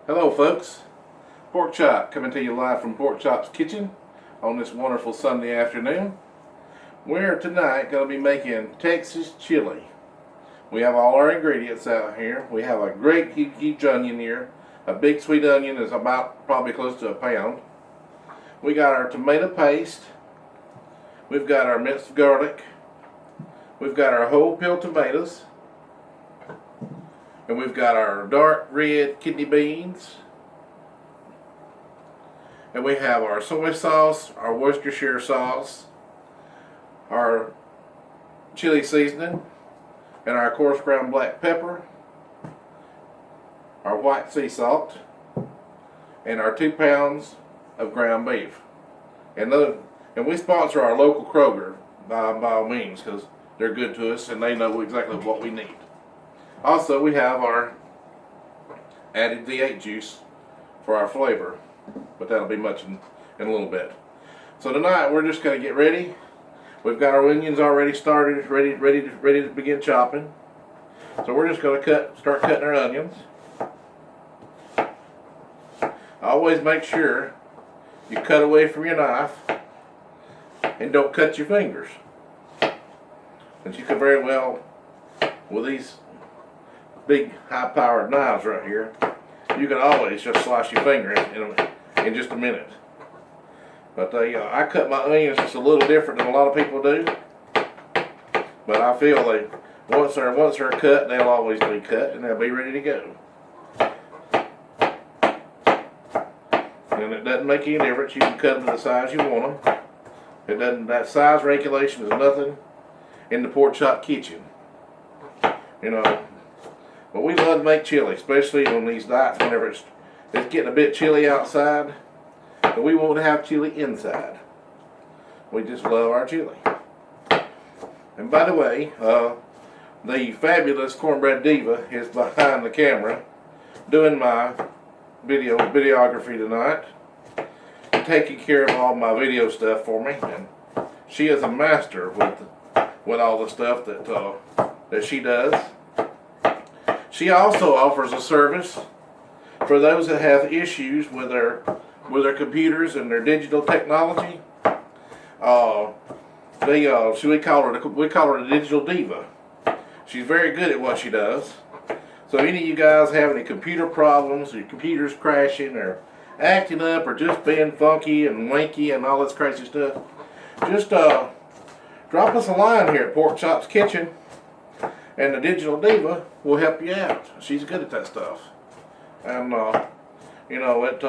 Hello folks, Pork Chop coming to you live from Pork Chop's kitchen on this wonderful Sunday afternoon. We're tonight going to be making Texas chili. We have all our ingredients out here. We have a great huge onion here. A big sweet onion is about probably close to a pound. We got our tomato paste. We've got our minced garlic. We've got our whole peeled tomatoes. And we've got our dark red kidney beans. And we have our soy sauce, our Worcestershire sauce, our chili seasoning, and our coarse ground black pepper, our white sea salt, and our 2 pounds of ground beef. And we sponsor our local Kroger by all means, because they're good to us and they know exactly what we need. Also, we have our added V8 juice for our flavor, but that'll be much in a little bit. So tonight we're just going to get ready. We've got our onions already started, ready to begin chopping. So we're just going to start cutting our onions. Always make sure you cut away from your knife and don't cut your fingers. And you can very well, with these big high-powered knives right here, you can always just slice your finger in just a minute. But I cut my onions just a little different than a lot of people do. But I feel once they're cut, they'll always be cut and they'll be ready to go. And it doesn't make any difference. You can cut them to the size you want them. It doesn't. That size regulation is nothing in the Pork Chop kitchen. You know. But we love to make chili, especially on these nights whenever it's getting a bit chilly outside. But we won't have chili inside. We just love our chili. And by the way, the fabulous Cornbread Diva is behind the camera doing my videography tonight, and taking care of all my video stuff for me. And she is a master with all the stuff that she does. She also offers a service for those that have issues with their computers and their digital technology. We call her the Digital Diva. She's very good at what she does. So any of you guys have any computer problems, your computer's crashing or acting up or just being funky and wanky and all this crazy stuff, just drop us a line here at Pork Chop's Kitchen, and the Digital Diva will help you out. She's good at that stuff, and I like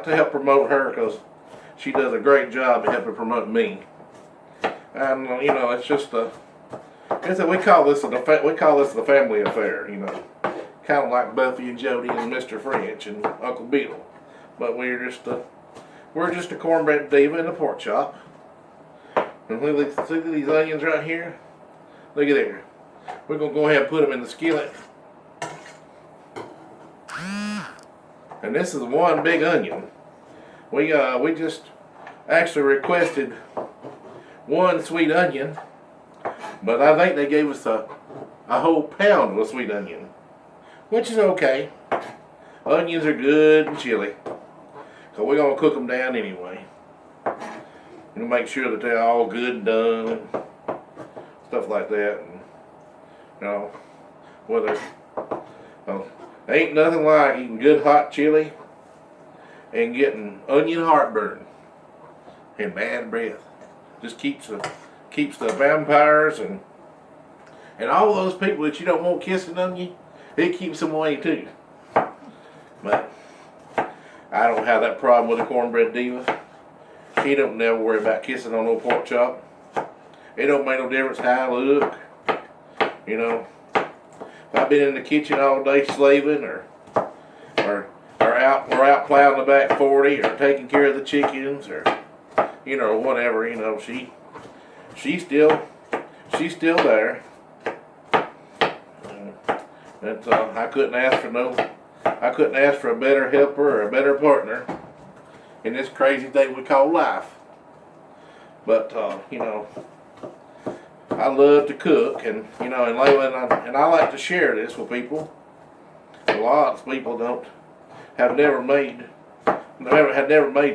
to help promote her because she does a great job at helping promote me. And it's just we call this the family affair. Kind of like Buffy and Jody and Mr. French and Uncle Beetle, but we're just a Cornbread Diva and a Pork Chop. And look at these onions right here. Look at there. We're going to go ahead and put them in the skillet. And this is one big onion. We just actually requested one sweet onion, but I think they gave us a whole pound of sweet onion, which is okay. Onions are good and chili, so we're going to cook them down anyway. And make sure that they're all good and done and stuff like that. And, ain't nothing like eating good hot chili and getting onion heartburn and bad breath. Just keeps the vampires and all those people that you don't want kissing on you, it keeps them away too. But I don't have that problem with the Cornbread Diva. She don't never worry about kissing on no pork chop. It don't make no difference how I look. If I've been in the kitchen all day slaving or out plowing the back 40 or taking care of the chickens or whatever, she's still there. I couldn't ask for a better helper or a better partner in this crazy thing we call life. But I love to cook, and and I like to share this with people. A lot of people had never made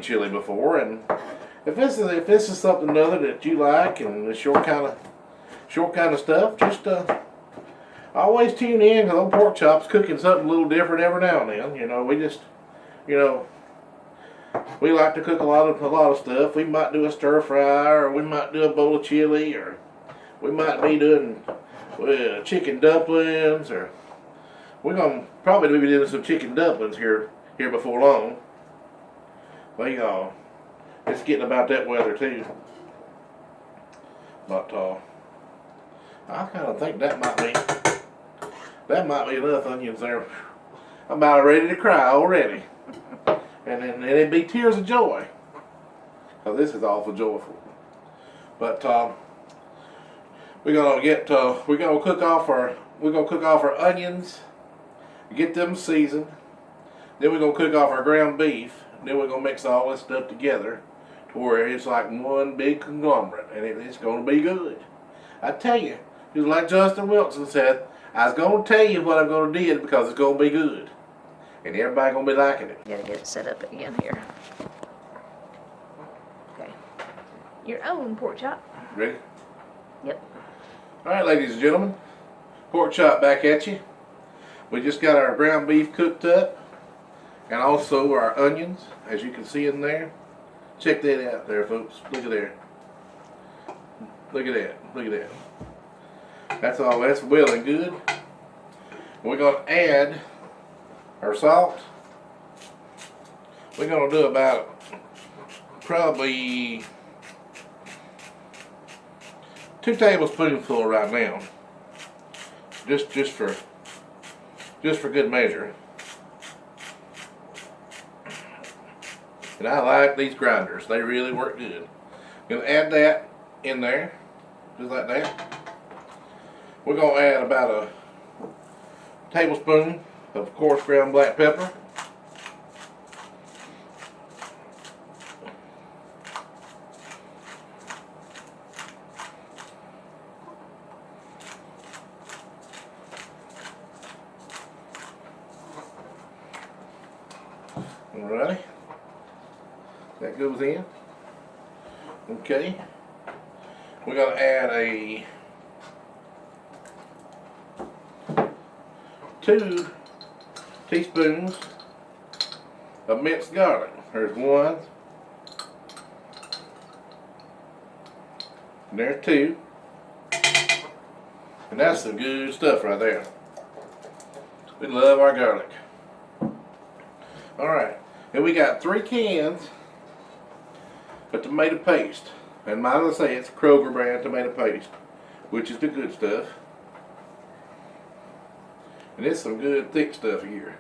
chili before, and if this is something other that you like and it's your kind of stuff, just always tune in, because Old Pork Chop's cooking something a little different every now and then. You know, we just, you know, we like to cook a lot of stuff. We might do a stir fry, or we might do a bowl of chili, or we might be doing chicken dumplings, or we're gonna probably be doing some chicken dumplings here before long. It's getting about that weather too. But I kind of think that might be enough onions there. I'm about ready to cry already. And then it'd be tears of joy. Cause this is awful joyful. But we're gonna cook off our onions, get them seasoned. Then we're gonna cook off our ground beef. And then we're gonna mix all this stuff together to where it's like one big conglomerate, and it's gonna be good. I tell you, just like Justin Wilson said, I was gonna tell you what I'm gonna do because it's gonna be good, and everybody gonna be liking it. Gotta get it set up again here. Okay. Your own pork chop. Ready? Yep. All right, ladies and gentlemen, pork chop back at you. We just got our ground beef cooked up, and also our onions, as you can see in there. Check that out there, folks. Look at there. Look at that. Look at that. That's all. That's well and good. We're going to add our salt. We're going to do about probably 2 tablespoonfuls right now. Just for good measure. And I like these grinders. They really work good. Gonna add that in there, just like that. We're gonna add about a tablespoon of coarse ground black pepper. Alrighty. That goes in. Okay. We're going to add 2 teaspoons of minced garlic. There's 1. And there's 2. And that's some good stuff right there. We love our garlic. Alright. And we got 3 cans of tomato paste. And might as well say it's Kroger brand tomato paste, which is the good stuff. And it's some good thick stuff here.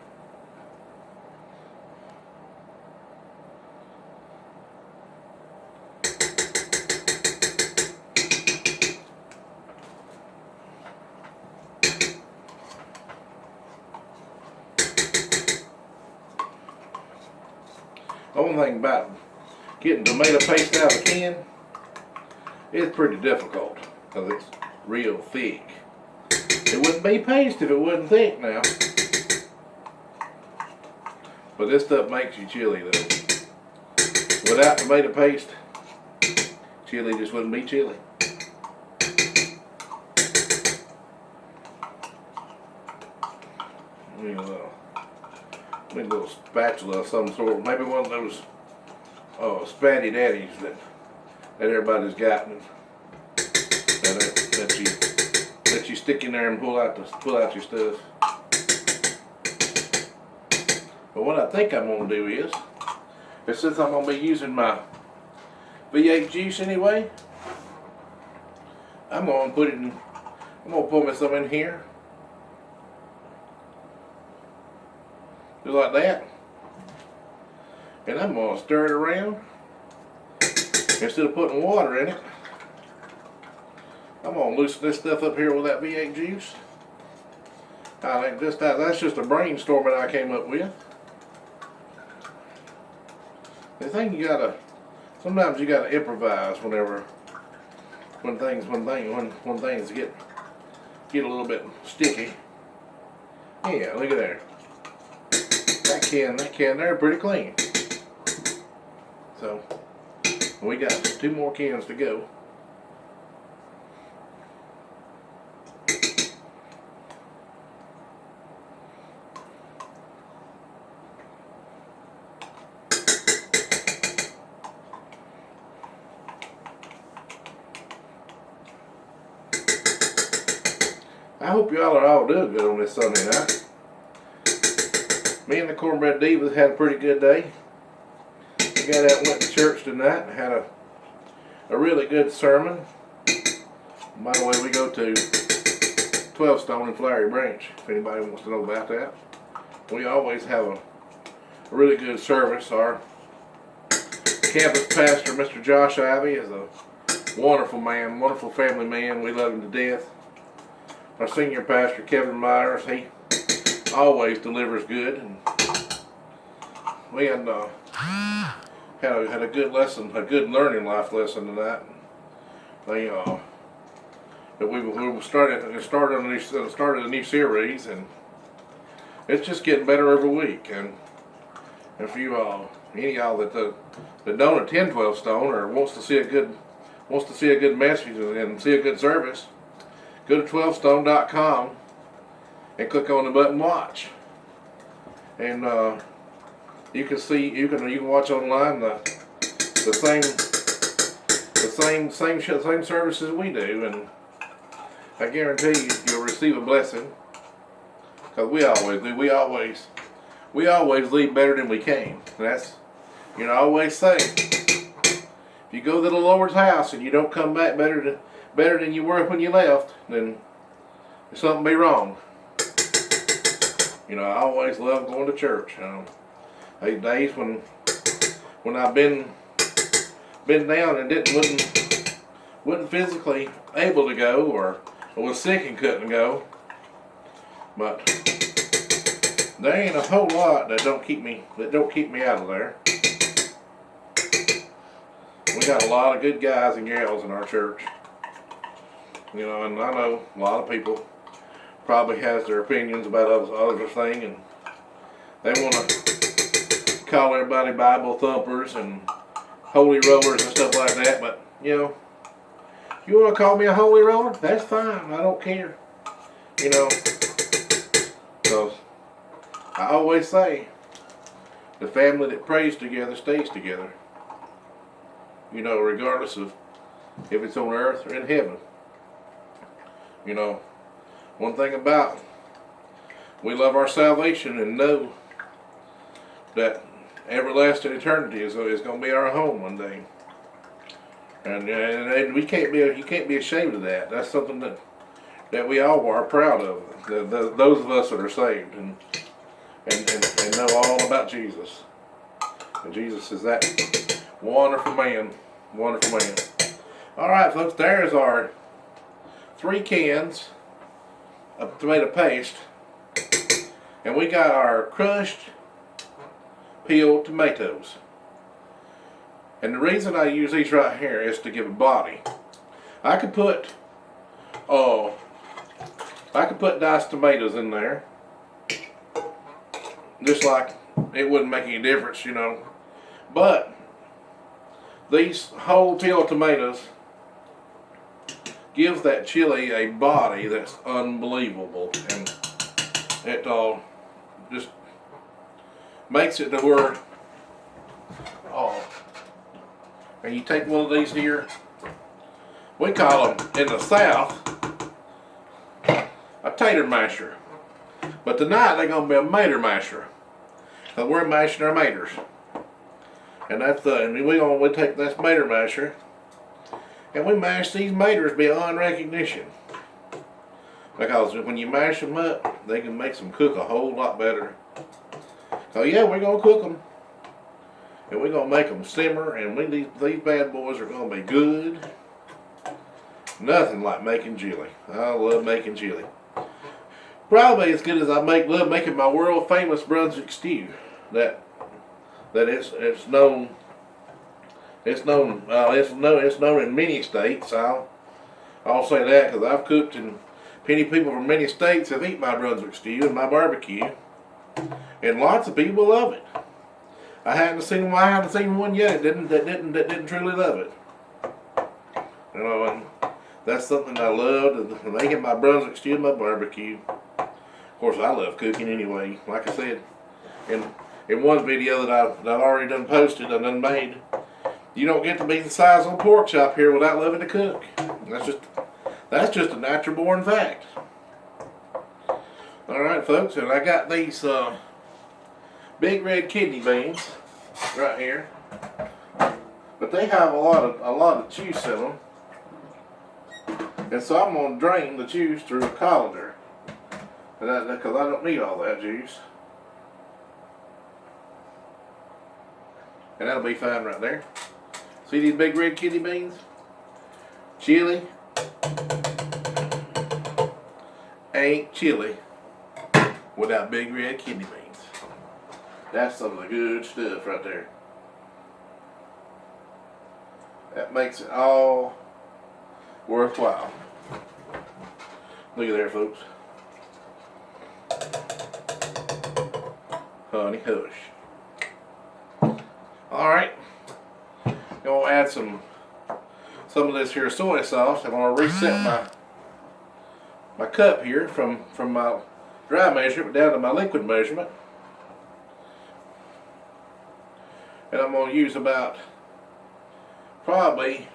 The only thing about getting tomato paste out of a can, it's pretty difficult because it's real thick. It wouldn't be paste if it wasn't thick now. But this stuff makes you chili though. Without tomato paste, chili just wouldn't be chili. You know, maybe a little spatula of some sort, maybe one of those spatty daddies that everybody's got, and that you stick in there and pull out your stuff. But what I think I'm gonna do is since I'm gonna be using my V8 juice anyway, I'm gonna pour me some in here. Just like that. And I'm going to stir it around. Instead of putting water in it, I'm going to loosen this stuff up here with that V8 juice. I think that's just a brainstorming I came up with. The thing sometimes you gotta improvise when things get a little bit sticky. Yeah, look at there. that can there pretty clean. So we got 2 more cans to go. I hope y'all are all doing good on this Sunday night. Me and the Cornbread Divas had a pretty good day. We got out and went to church tonight and had a really good sermon. By the way, we go to 12 Stone in Flowery Branch, if anybody wants to know about that. We always have a really good service. Our campus pastor, Mr. Josh Ivy, is a wonderful man, wonderful family man. We love him to death. Our senior pastor, Kevin Myers, he always delivers good. And we had a good lesson, a good learning life lesson tonight. They we started a new series, and it's just getting better every week. And if you any of y'all that don't attend 12 Stone or wants to see a good message and see a good service, go to 12stone.com and click on the button watch, and you can watch online the same services we do, and I guarantee you'll receive a blessing, because we always do. We always leave better than we came. And that's, I always say, if you go to the Lord's house and you don't come back better than you were when you left, then there's something be wrong. I always love going to church. These days when I've been down and wasn't physically able to go, or was sick and couldn't go, but there ain't a whole lot that don't keep me out of there. We got a lot of good guys and gals in our church. And I know a lot of people probably has their opinions about other thing, and they want to call everybody Bible thumpers and holy rollers and stuff like that. But you want to call me a holy roller? That's fine. I don't care. So I always say, the family that prays together stays together. Regardless of if it's on earth or in heaven. One thing about, we love our salvation and know that everlasting eternity is going to be our home one day. And you can't be ashamed of that. That's something that we all are proud of. Those of us that are saved and know all about Jesus. And Jesus is that wonderful man. Wonderful man. All right, folks, there's our 3 cans of tomato paste. And we got our crushed, peeled tomatoes. And the reason I use these right here is to give a body. I could put diced tomatoes in there, just like it wouldn't make any difference, But these whole peeled tomatoes gives that chili a body that's unbelievable, and it just makes it to where and you take one of these here, we call them in the South a tater masher, but tonight they're going to be a mater masher, because we're mashing our maters. And that's we take this mater masher and we mash these maters beyond recognition, because when you mash them up, they can make them cook a whole lot better. So yeah, we're gonna cook them, and we're gonna make them simmer, and these bad boys are gonna be good. Nothing like making chili. I love making chili. Probably as good as I love making my world famous Brunswick stew. It's known in many states. I'll say that because I've cooked, and many people from many states have eaten my Brunswick stew and my barbecue. and lots of people love it. I haven't seen one yet that didn't truly love it. You know, and that's something I love. Making my Brunswick stew, my barbecue. Of course, I love cooking anyway. Like I said, in one video that I've already done posted and done made, you don't get to be the size of a pork chop here without loving to cook. That's just a natural born fact. All right, folks, and I got these big red kidney beans right here, but they have a lot of juice in them, and so I'm gonna drain the juice through a colander, because I don't need all that juice, and that'll be fine right there. See these big red kidney beans? Chili ain't chili without big red kidney beans. That's some of the good stuff right there. That makes it all worthwhile. Look at there, folks. Honey hush. Alright. Gonna add some of this here soy sauce. I'm gonna reset my cup here from my dry measurement down to my liquid measurement. And I'm going to use about probably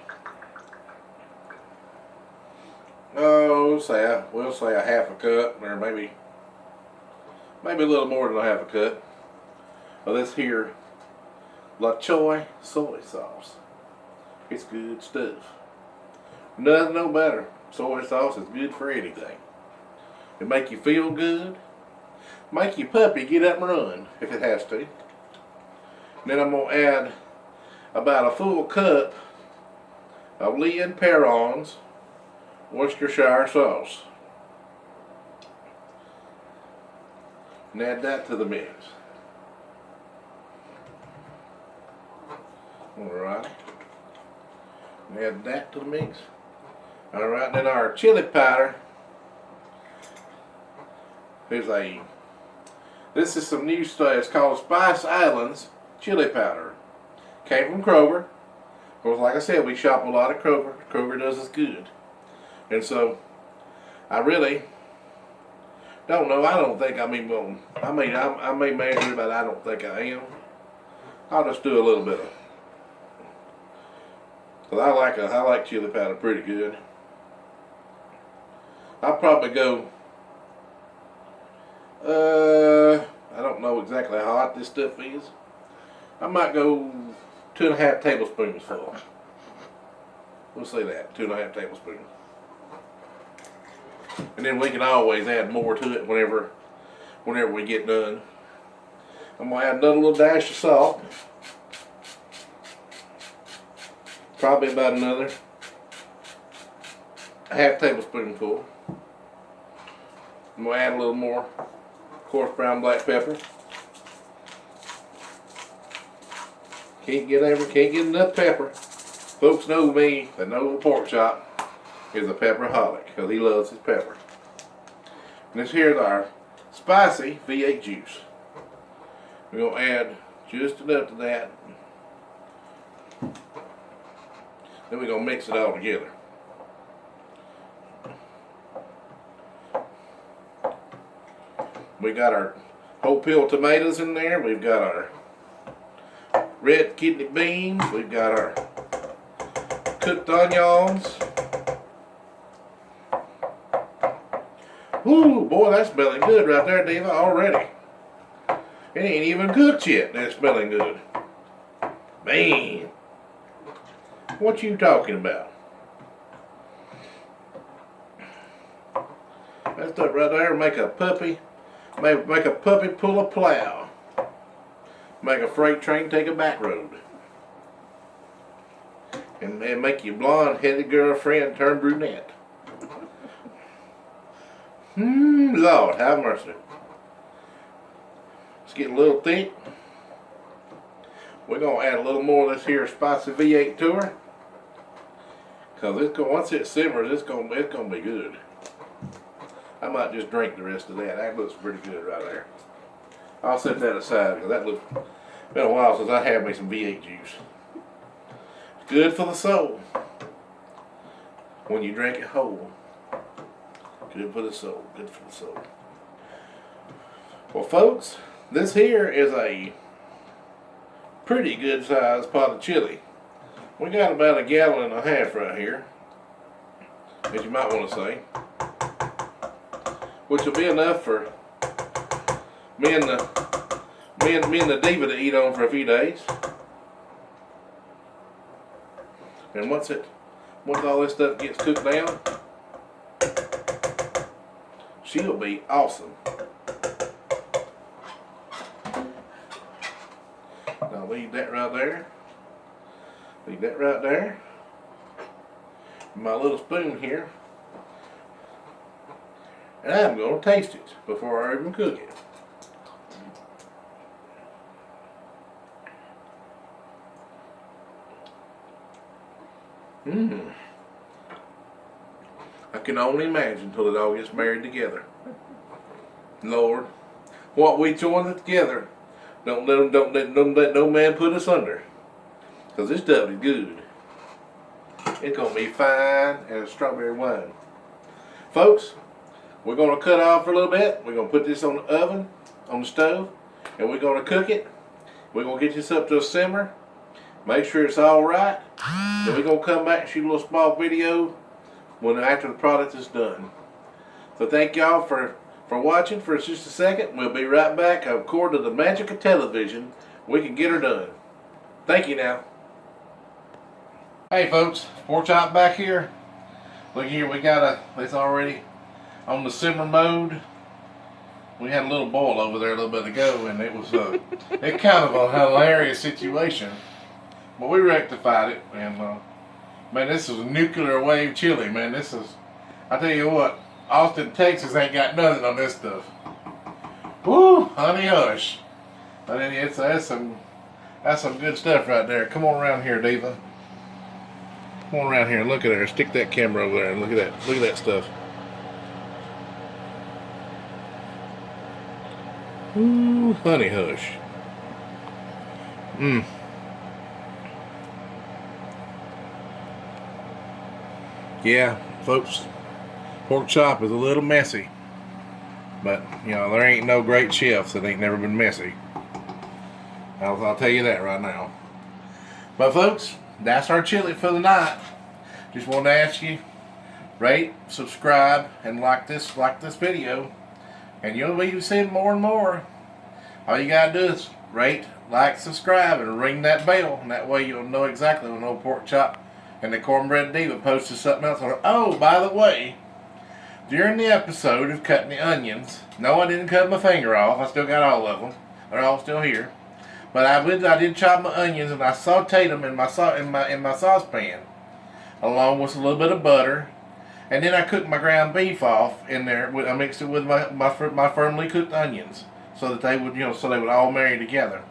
we'll say a half a cup, or maybe a little more than a half a cup of this here La Choy soy sauce. It's good stuff. Nothing no better. Soy sauce is good for anything. It make you feel good. Make your puppy get up and run if it has to. And then I'm going to add about a full cup of Lea & Perrins Worcestershire sauce. And add that to the mix. Alright. Add that to the mix. Alright, then our chili powder. This is some new stuff. It's called Spice Islands chili powder. Came from Kroger. Of course, like I said, we shop a lot at Kroger. Kroger does us good. And so, I really don't know. I don't think I may measure, but I don't think I am. I'll just do a little bit of. Cause I like chili powder pretty good. I'll probably go. I don't know exactly how hot this stuff is. I might go 2.5 tablespoons full. We'll say that, 2.5 tablespoons. And then we can always add more to it whenever we get done. I'm gonna add another little dash of salt. Probably about another half tablespoonful. I'm gonna add a little more coarse ground black pepper. Can't get enough pepper. Folks know me that know the pork chop is a pepperaholic because he loves his pepper. And this here is our spicy V8 juice. We're gonna add just enough to that. Then we're gonna mix it all together. We got our whole peel tomatoes in there. We've got our red kidney beans. We've got our cooked onions. Ooh, boy, that's smelling good right there, Diva, already. It ain't even cooked yet, and it's smelling good. Man, what you talking about? That stuff right there make a puppy pull a plow. Make a freight train take a back road. And make your blonde-headed girlfriend turn brunette. Lord, have mercy. It's getting a little thick. We're gonna add a little more of this here spicy V8 to her. Cause once it simmers, it's gonna be good. I might just drink the rest of that. That looks pretty good right there. I'll set that aside because that looks been a while since I had me some V8 juice. Good for the soul. When you drink it whole. Good for the soul. Good for the soul. Well, folks, this here is a pretty good sized pot of chili. We got about 1.5 gallons right here, as you might want to say, which will be enough for me and the diva to eat on for a few days. And once all this stuff gets cooked down, she'll be awesome. Now leave that right there. Leave that right there. My little spoon here. And I'm going to taste it before I even cook it. I can only imagine until it all gets married together. Lord, what we join together, don't let no man put us under. Because this stuff is good. It's going to be fine as strawberry wine. Folks, we're going to cut off for a little bit. We're going to put this on the oven, on the stove, and we're going to cook it. We're going to get this up to a simmer. Make sure it's all right. Then we're going to come back and shoot a little small video after the product is done. So thank y'all for watching for just a second. We'll be right back. According to the magic of television, we can get her done. Thank you now. Hey folks, pork chop back here. Look here, we got it's already on the simmer mode. We had a little boil over there a little bit ago, and it was it kind of a hilarious situation. But we rectified it, and man, this is a nuclear wave chili, man. This is, I tell you what, Austin, Texas ain't got nothing on this stuff. Woo, honey hush. But that's some good stuff right there. Come on around here, Diva. Come on around here and look at her. Stick that camera over there and look at that. Look at that stuff. Ooh, honey hush. Yeah, folks, pork chop is a little messy, but you know there ain't no great chefs that ain't never been messy. I'll tell you that right now. But folks, that's our chili for the night. Just wanted to ask you, rate, subscribe, and like this video, and you'll be seeing more and more. All you gotta do is rate, like, subscribe, and ring that bell, and that way you'll know exactly when old Pork Chop and the Cornbread Diva posted something else on it. Oh, by the way, during the episode of cutting the onions, no, I didn't cut my finger off. I still got all of them. They're all still here. But I did chop my onions, and I sauteed them in my saucepan, along with a little bit of butter, and then I cooked my ground beef off in there. I mixed it with my firmly cooked onions, so that they would all marry together.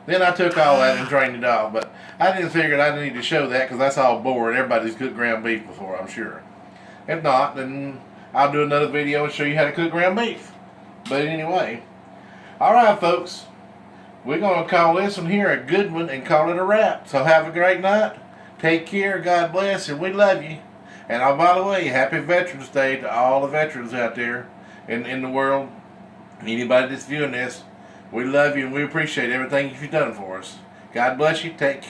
Then I took all that and drained it off, but I didn't figure I didn't need to show that because that's all boring. Everybody's cooked ground beef before, I'm sure. If not, then I'll do another video and show you how to cook ground beef. But anyway, alright folks, we're going to call this one here a good one and call it a wrap. So have a great night, take care, God bless, and we love you. And by the way, happy Veterans Day to all the veterans out there in the world. Anybody that's viewing this, we love you and we appreciate everything you've done for us. God bless you. Take care.